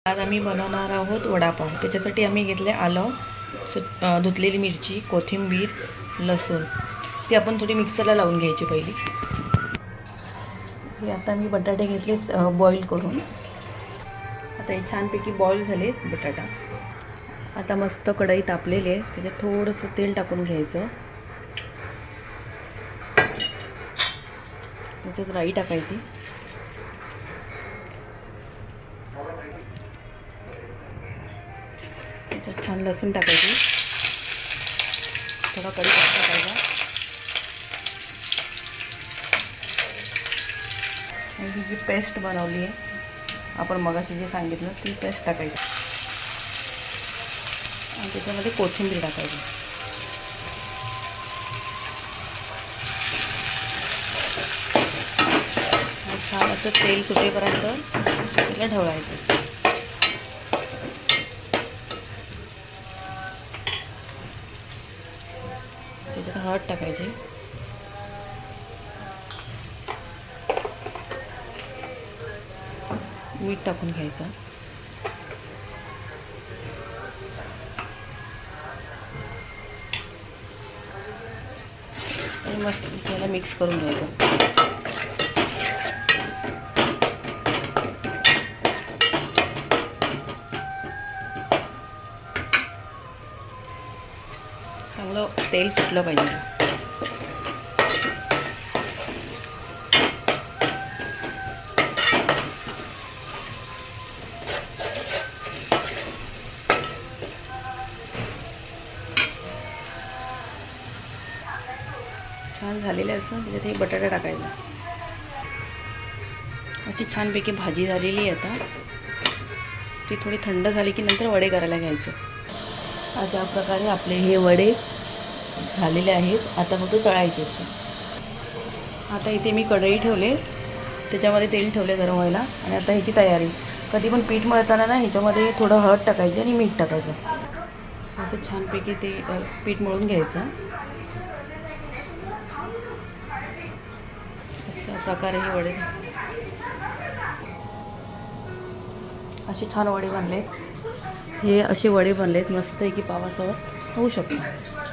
आज आम्ही बनवणार आहोत वडापाव. त्याच्यासाठी आम्ही घेतले आलं, धुतलेली मिरची, कोथिंबीर, लसूण. ती आपण थोडी मिक्सरला लावून घ्यायची पहिली. हे आता मी बटाटे घेतले बॉईल करून. आता हे छानपैकी बॉईल झाले बटाटा. आता मस्त कढई तापलेली आहे, त्याच्यात थोडंसं तेल टाकून घ्यायचं. त्याच्यात राई टाकायची. त्याच्यात छान लसूण टाकायची, थोडा कढीपत्ता टाकायचा आणि ही जी पेस्ट बनवली आहे आपण मगाशी जे सांगितलं ती पेस्ट टाकायची आणि त्याच्यामध्ये कोथिंबीर टाकायची. छान असं तेल सुटेपर्यंत त्याला ढवळायचं. त्याच्यात हळद टाकायची, मीठ टाकून घ्यायचं आणि मस्त त्याला मिक्स करून घ्यायचं. चांगलं तेल सुटलं पाहिजे. छान झालेले असं त्याच्यात हे बटाटा टाकायचा. अशी छानपैकी भाजी झालेली आहे. आता ती थोडी थंड झाली की नंतर वडे करायला घ्यायचं. अशा प्रकारे आपले हे वडे झालेले आहेत. आता फक्त तळायचे. आता इथे मी कढई ठेवले, त्याच्यामध्ये तेल ठेवले गरम व्हायला आणि आता ह्याची तयारी. कधी पण पीठ मळताना ना ह्याच्यामध्ये थोडं हळद टाकायचं आणि मीठ टाकायचं. असं छानपैकी ते पीठ मळून घ्यायचं. अशा प्रकारे हे वडे असे छान वडे बनलेत. हे असे वडे बनलेत मस्त की पावासोबत होऊ शकतात.